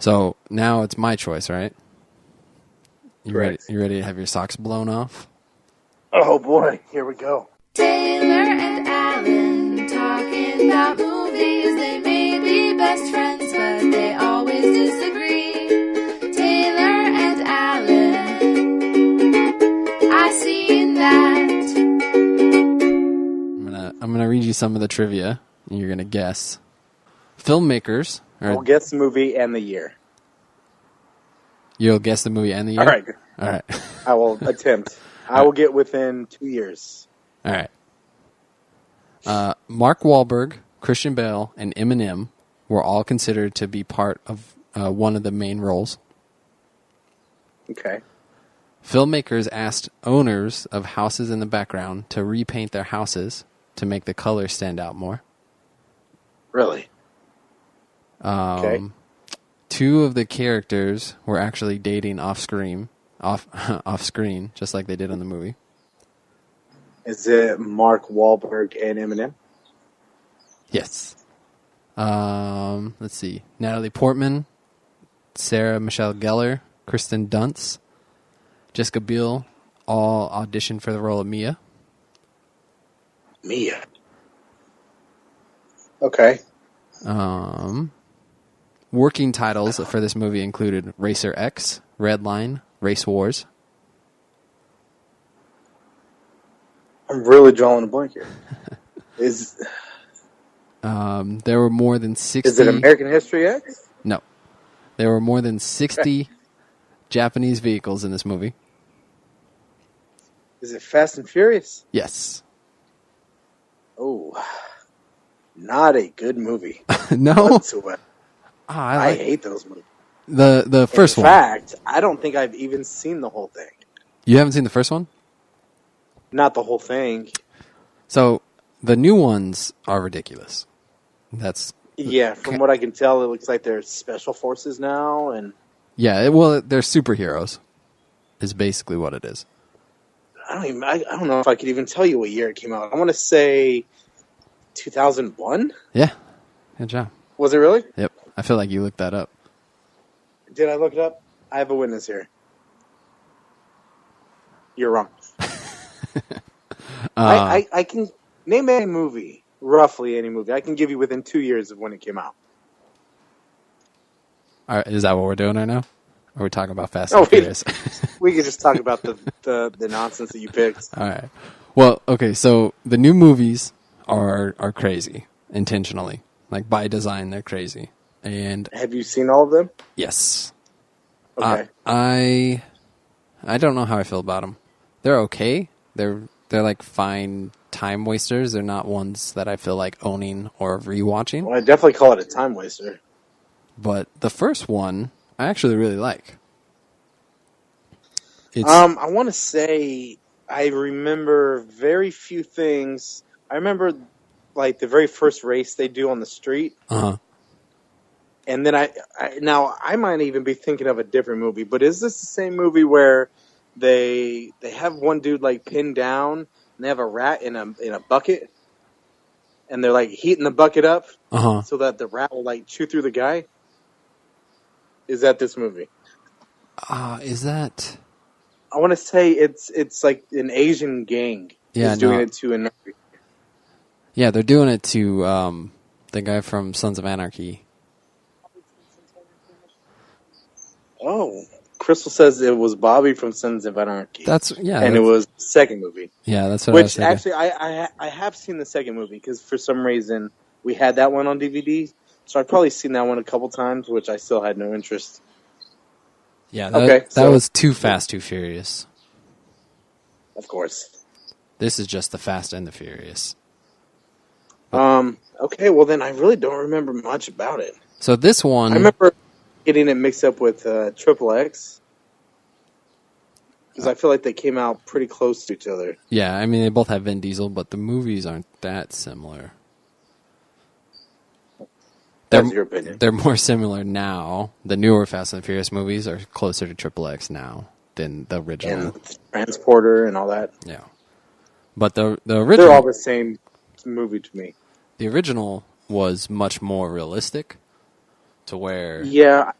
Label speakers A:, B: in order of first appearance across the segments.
A: So now it's my choice, right? You ready?
B: Correct.
A: You ready to have your socks blown off?
B: Oh boy, here we go.
C: Taylor and Alan talking about movies. They may be best friends, but they always disagree. Taylor and Alan, I seen that.
A: I'm gonna read you some of the trivia, and you're gonna guess. Filmmakers.
B: I'll guess the movie and the year.
A: You'll guess the movie and the year?
B: All right.
A: All right.
B: I will attempt. I will get within 2 years.
A: All right. Mark Wahlberg, Christian Bale, and Eminem were all considered to be part of one of the main roles.
B: Okay.
A: Filmmakers asked owners of houses in the background to repaint their houses to make the colors stand out more.
B: Really? Okay.
A: Two of the characters were actually dating off screen, just like they did in the movie.
B: Is it Mark Wahlberg and Eminem?
A: Yes. Let's see. Natalie Portman, Sarah Michelle Gellar, Kristen Dunst, Jessica Biel all auditioned for the role of Mia.
B: Mia. Okay.
A: Working titles for this movie included Racer X, Red Line, Race Wars.
B: I'm really drawing a blank here.
A: There were more than 60...
B: Is it American History X?
A: No. There were more than 60 Japanese vehicles in this movie.
B: Is it Fast and Furious?
A: Yes.
B: Oh, not a good movie.
A: No?
B: Whatsoever.
A: Oh,
B: I hate those movies.
A: The first one.
B: In fact, I don't think I've even seen the whole thing.
A: You haven't seen the first one?
B: Not the whole thing.
A: So, the new ones are ridiculous. That's...
B: Yeah, from what I can tell, it looks like they're special forces now, and...
A: Yeah, well, they're superheroes, is basically what it is.
B: I don't know if I could even tell you what year it came out. I want to say 2001?
A: Yeah. Good job.
B: Was it really?
A: Yep. I feel like you looked that up.
B: Did I look it up? I have a witness here. You're wrong. I can name any movie, roughly any movie. I can give you within 2 years of when it came out.
A: All right, is that what we're doing right now? Or are we talking about Fast and Furious?
B: We could just talk about the nonsense that you picked.
A: All right. Well, okay, so the new movies are crazy, intentionally. Like, by design, they're crazy. And
B: have you seen all of them?
A: Yes.
B: Okay.
A: I don't know how I feel about them. They're okay. They're like fine time wasters. They're not ones that I feel like owning or rewatching.
B: Well, I definitely call it a time waster.
A: But the first one, I actually really like.
B: I want to say I remember very few things. I remember like the very first race they do on the street.
A: Uh-huh.
B: And then now I might even be thinking of a different movie, but is this the same movie where they have one dude like pinned down and they have a rat in a bucket and they're like heating the bucket up so that the rat will like chew through the guy? Is that this movie?
A: Is that?
B: I want to say it's like an Asian gang is doing it to another.
A: Yeah, they're doing it to the guy from Sons of Anarchy.
B: Oh, Crystal says it was Bobby from Sons of Anarchy. And it was the second movie.
A: Yeah, that's what I was thinking.
B: Actually, I have seen the second movie because for some reason we had that one on DVD, so I've probably seen that one a couple times, which I still had no interest.
A: Yeah, that was Too Fast, Too Furious.
B: Of course.
A: This is just the Fast and the Furious.
B: Okay, well then I really don't remember much about it.
A: So this one...
B: I remember getting it mixed up with Triple X. Because I feel like they came out pretty close to each other.
A: Yeah, I mean, they both have Vin Diesel, but the movies aren't that similar.
B: That's your opinion.
A: They're more similar now. The newer Fast and Furious movies are closer to Triple X now than the original.
B: And Transporter and all that.
A: Yeah. But the original...
B: They're all the same movie to me.
A: The original was much more realistic to where...
B: Yeah,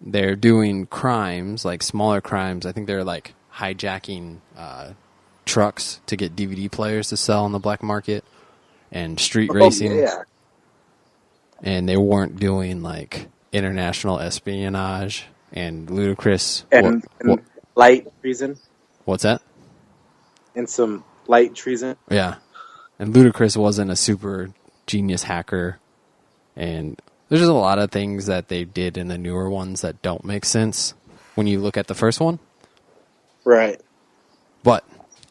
A: they're doing crimes, like smaller crimes. I think they're like hijacking trucks to get DVD players to sell on the black market and street racing.
B: Yeah.
A: And they weren't doing like international espionage and ludicrous.
B: And light treason.
A: What's that?
B: And some light treason.
A: Yeah. And Ludacris wasn't a super genius hacker. And there's just a lot of things that they did in the newer ones that don't make sense when you look at the first one.
B: Right.
A: But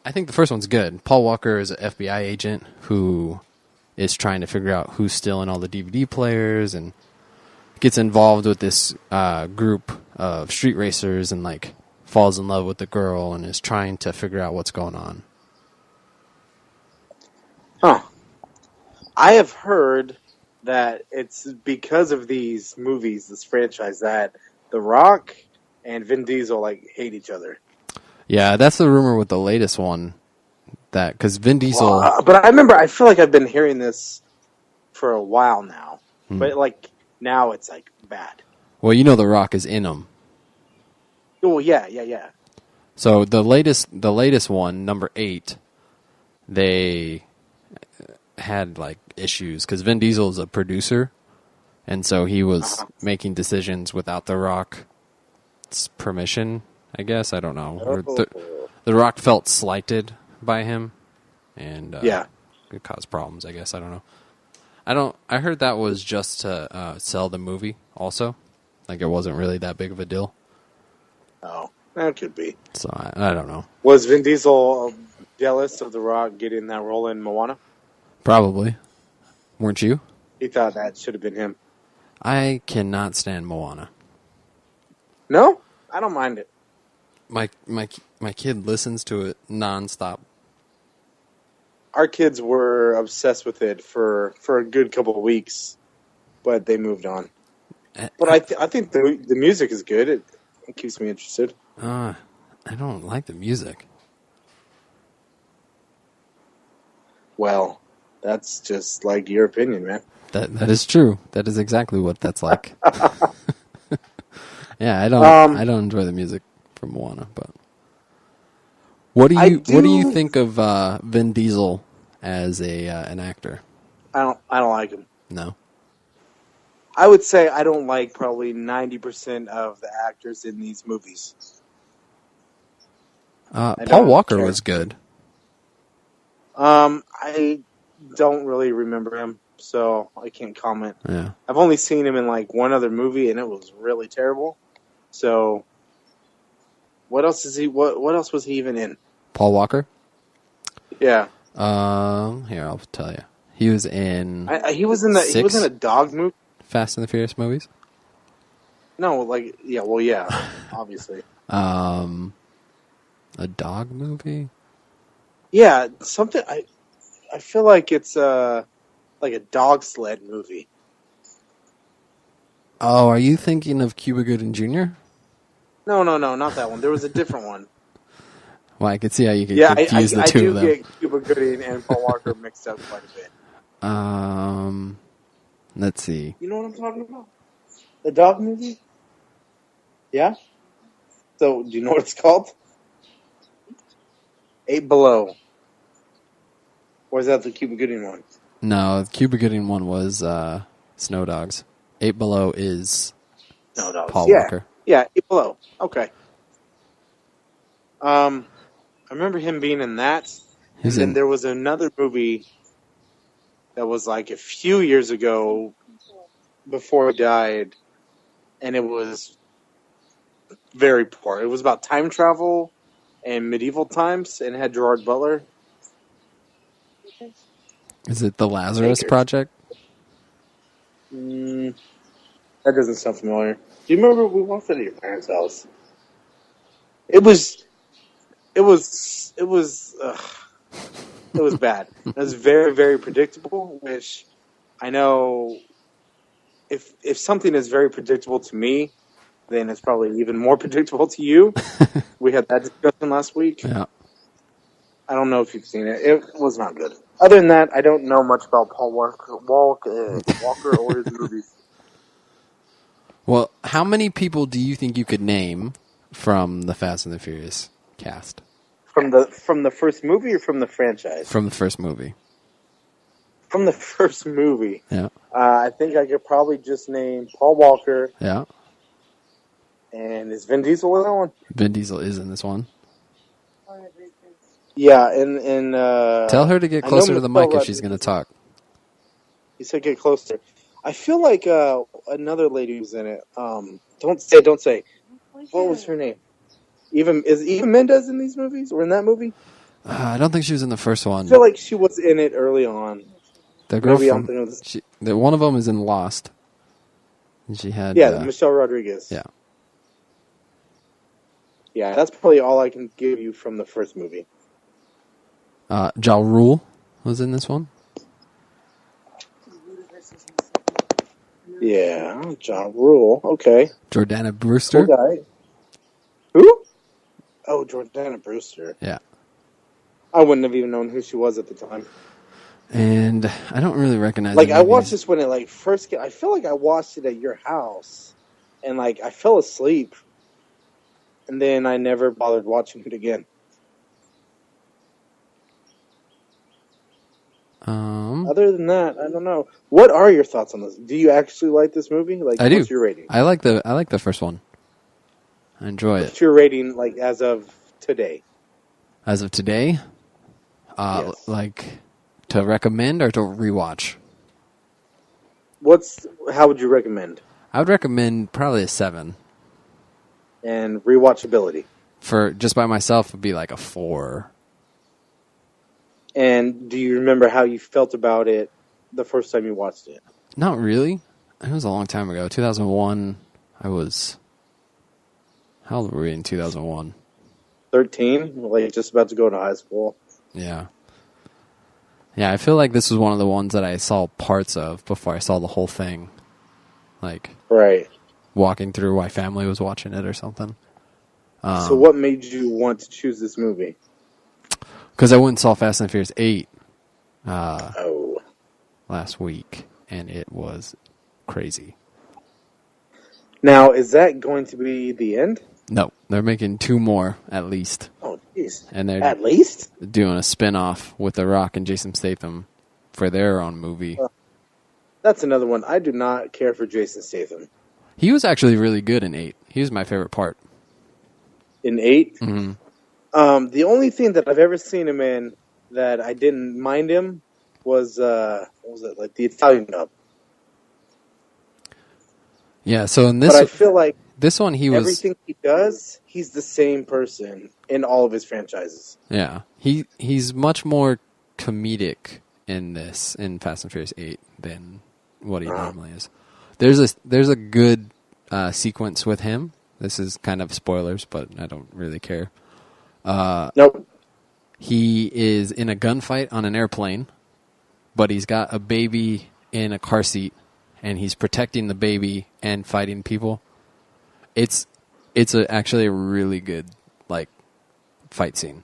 A: I think the first one's good. Paul Walker is an FBI agent who is trying to figure out who's stealing all the DVD players and gets involved with this group of street racers and like falls in love with the girl and is trying to figure out what's going on.
B: Huh. I have heard that it's because of these movies, this franchise, that The Rock and Vin Diesel like hate each other.
A: Yeah, that's the rumor with the latest one. That because Vin Diesel,
B: but I feel like I've been hearing this for a while now. But like now, it's like bad.
A: Well, you know, The Rock is in them.
B: Oh yeah.
A: So the latest one, number 8, they had like issues because Vin Diesel is a producer, and so he was making decisions without The Rock's permission. I guess I don't know. The Rock felt slighted by him, and it caused problems. I guess I don't know. I heard that was just to sell the movie. Also, like it wasn't really that big of a deal.
B: Oh, that could be.
A: So I don't know.
B: Was Vin Diesel jealous of The Rock getting that role in Moana?
A: Probably. Weren't you?
B: He thought that should have been him.
A: I cannot stand Moana.
B: No, I don't mind it.
A: My kid listens to it nonstop.
B: Our kids were obsessed with it for a good couple of weeks, but they moved on. But I think the music is good. It keeps me interested.
A: I don't like the music.
B: Well, that's just like your opinion, man.
A: That is true. That is exactly what that's like. Yeah, I don't enjoy the music from Moana, but what do you think of Vin Diesel as an actor?
B: I don't like him.
A: No.
B: I would say I don't like probably 90% of the actors in these movies.
A: Paul Walker was good.
B: I don't really remember him, so I can't comment.
A: Yeah.
B: I've only seen him in like one other movie, and it was really terrible. So, what else is he? What else was he even in?
A: Paul Walker?
B: Yeah.
A: Here I'll tell you. He was in.
B: He was in He was in a dog movie.
A: Fast and the Furious movies.
B: No, like yeah, obviously.
A: A dog movie.
B: Yeah, something. I feel like it's like a dog sled movie.
A: Oh, are you thinking of Cuba Gooding Jr.?
B: No, not that one. There was a different one.
A: Well, I could see how you could confuse the two of them.
B: I do get Cuba Gooding and Paul Walker mixed up quite a bit.
A: Let's see.
B: You know what I'm talking about? The dog movie? Yeah? So, do you know what it's called? 8 Below. Or is that the Cuba Gooding one?
A: No, the Cuba Gooding one was Snow Dogs. 8 Below is
B: Snow Dogs.
A: Paul Walker.
B: Yeah, 8 Below. Okay. I remember him being in that. And then there was another movie that was like a few years ago before he died, and it was very poor. It was about time travel and medieval times, and it had Gerard Butler.
A: Is it The Lazarus Project?
B: That doesn't sound familiar. Do you remember we watched it at your parents' house? It was bad. It was very, very predictable, which I know if something is very predictable to me, then it's probably even more predictable to you. We had that discussion last week.
A: Yeah.
B: I don't know if you've seen it. It was not good. Other than that, I don't know much about Paul Walker or his movies.
A: Well, how many people do you think you could name from the Fast and the Furious cast?
B: From the first movie or from the franchise?
A: From the first movie.
B: From the first movie.
A: Yeah.
B: I think I could probably just name Paul Walker.
A: Yeah.
B: And is Vin Diesel in that one?
A: Vin Diesel is in this one.
B: Yeah, and
A: Tell her to get closer to the mic if she's going to talk.
B: He said get closer. I feel like another lady was in it. Don't say. What was her name? Is Eva Mendes in these movies or in that movie?
A: I don't think she was in the first one.
B: I feel like she was in it early on.
A: The girl
B: Maybe
A: from one of them is in Lost. And she had
B: Michelle Rodriguez.
A: Yeah.
B: Yeah, that's probably all I can give you from the first movie.
A: Ja Rule was in this one.
B: Yeah, Ja Rule. Okay.
A: Jordana Brewster.
B: Cool guy. Who? Oh, Jordana Brewster.
A: Yeah.
B: I wouldn't have even known who she was at the time.
A: And I don't really recognize.
B: Like, I watched this when it first came. I feel like I watched it at your house, and I fell asleep, and then I never bothered watching it again. Other than that, I don't know. What are your thoughts on this? Do you actually like this movie?
A: I do.
B: What's your rating?
A: I like the first one. I enjoy it.
B: What's your rating as of today?
A: As of today,
B: Yes.
A: To recommend or to rewatch?
B: How would you recommend?
A: I would recommend probably a 7.
B: And rewatchability.
A: For just by myself, it would be like a 4.
B: And do you remember how you felt about it the first time you watched it?
A: Not really. It was a long time ago. 2001. How old were we in 2001?
B: 13, just about to go to high school.
A: Yeah. Yeah, I feel like this was one of the ones that I saw parts of before I saw the whole thing.
B: Right.
A: Walking through my family was watching it or something.
B: So what made you want to choose this movie?
A: Because I went and saw Fast and Furious 8 last week, and it was crazy.
B: Now, is that going to be the end?
A: No, they're making 2 more at least.
B: Oh, jeez.
A: And they're
B: at least?
A: doing a spin-off with The Rock and Jason Statham for their own movie.
B: That's another one. I do not care for Jason Statham.
A: He was actually really good in 8. He was my favorite part.
B: In 8?
A: Mm-hmm.
B: The only thing that I've ever seen him in that I didn't mind him was, what was it, the Italian Job.
A: Yeah, so in this...
B: But I feel like
A: this one he was...
B: everything he does, he's the same person in all of his franchises.
A: Yeah. He's much more comedic in Fast and Furious 8 than what he normally is. There's a good sequence with him. This is kind of spoilers, but I don't really care.
B: Nope.
A: He is in a gunfight on an airplane, but he's got a baby in a car seat, and he's protecting the baby and fighting people. It's actually a really good fight scene.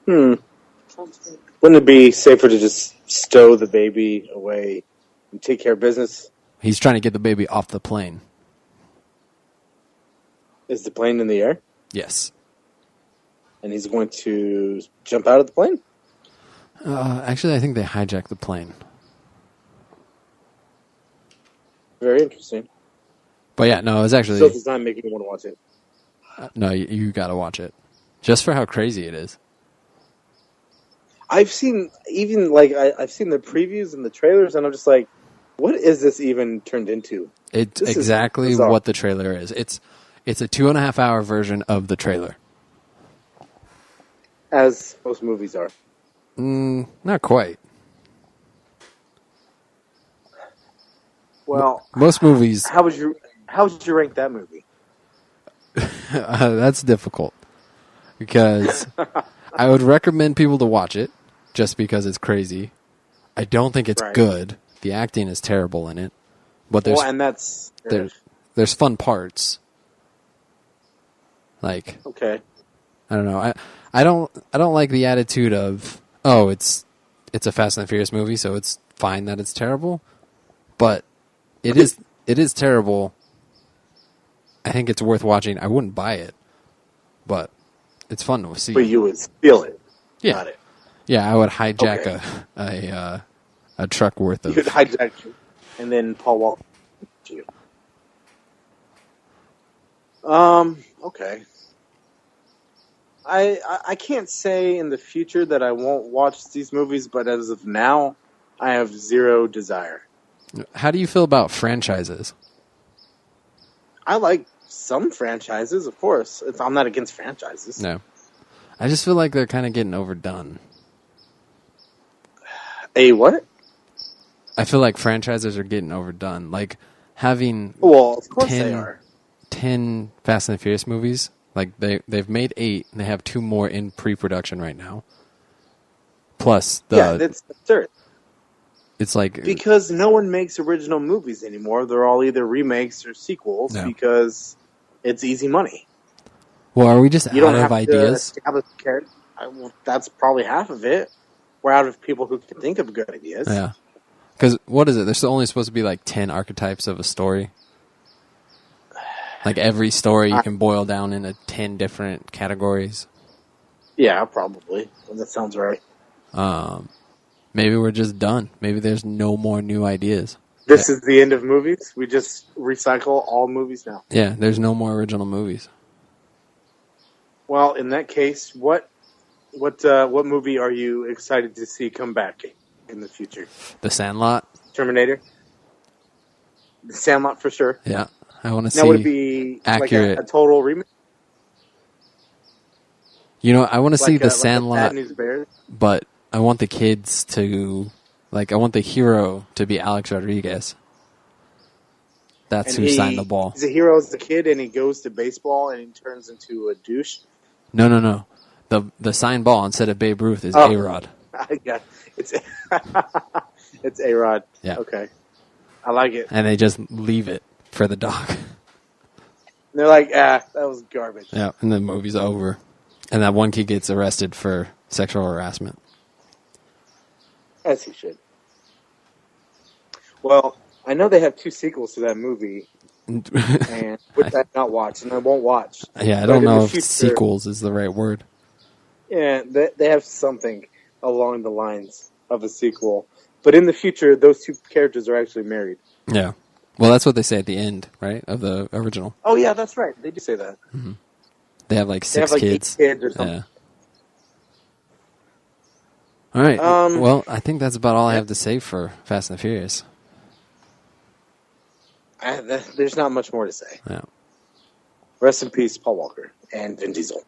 B: Wouldn't it be safer to just stow the baby away and take care of business?
A: He's trying to get the baby off the plane.
B: Is the plane in the air?
A: Yes.
B: And he's going to jump out of the plane?
A: Actually, I think they hijacked the plane.
B: Very interesting.
A: But yeah, no, it was actually...
B: So it's not making me want to watch it.
A: No, you got to watch it. Just for how crazy it is.
B: I've seen I've seen the previews and the trailers, and I'm just like, what is this even turned into?
A: It's exactly what the trailer is. It's a 2.5 hour version of the trailer.
B: As most movies are.
A: Not quite.
B: Well,
A: most movies...
B: How would you rank that movie?
A: That's difficult. Because I would recommend people to watch it just because it's crazy. I don't think it's good. The acting is terrible in it. But there's fun parts.
B: Okay.
A: I don't know. I don't like the attitude of, it's a Fast and Furious movie, so it's fine that it's terrible. But it's it is terrible. I think it's worth watching. I wouldn't buy it, but it's fun to see.
B: But you would steal it.
A: Yeah.
B: Got it.
A: Yeah, I would hijack
B: Okay.
A: a truck worth of.
B: You could hijack you, and then Paul Walker you. Okay. I can't say in the future that I won't watch these movies, but as of now, I have zero desire.
A: How do you feel about franchises?
B: I like some franchises, of course. I'm not against franchises.
A: No. I just feel like they're kind of getting overdone.
B: A what?
A: I feel like franchises are getting overdone. Like having
B: Well, of course they are.
A: 10 Fast and the Furious movies. Like they've made 8 and they have 2 more in pre-production right now. Plus
B: that's absurd.
A: It's like
B: Because no one makes original movies anymore. They're all either remakes or sequels because it's easy money.
A: Well, are we just
B: You
A: out
B: don't
A: of
B: have
A: ideas?
B: to establish characters. Well, that's probably half of it. We're out of people who can think of good ideas.
A: Yeah. Because what is it? There's only supposed to be like 10 archetypes of a story. Like every story you can boil down into 10 different categories.
B: Yeah, probably. That sounds right.
A: Maybe we're just done. Maybe there's no more new ideas.
B: This is the end of movies? We just recycle all movies now?
A: Yeah, there's no more original movies.
B: Well, in that case, what movie are you excited to see come back in the future?
A: The Sandlot?
B: Terminator? The Sandlot for sure.
A: Yeah. I want to see
B: now, would it be
A: accurate.
B: like a total remake?
A: You know, I want to see The
B: Like
A: Sandlot,
B: Bad News Bears?
A: but I want the kids to, I want the hero to be Alex Rodriguez. That's
B: And
A: who signed the ball.
B: He's a hero as a kid, and he goes to baseball, and he turns into a douche.
A: No. The signed ball instead of Babe Ruth is A-Rod.
B: Yeah, it's it's A-Rod.
A: Yeah.
B: Okay, I like it.
A: And they just leave it for the dog.
B: And they're like, that was garbage.
A: Yeah, and the movie's over. And that one kid gets arrested for sexual harassment.
B: As he should. Well, I know they have 2 sequels to that movie, and which I've not watched, and I won't watch.
A: Yeah, I don't know if sequels is the right word.
B: Yeah, they have something along the lines of a sequel. But in the future, those 2 characters are actually married.
A: Yeah. Well, that's what they say at the end, right, of the original.
B: Oh, yeah, that's right. They do say that.
A: Mm-hmm. They have like 6
B: kids. 8 kids or something.
A: Yeah. All right. Well, I think that's about all I have to say for Fast and the Furious.
B: There's not much more to say.
A: Yeah.
B: Rest in peace, Paul Walker and Vin Diesel.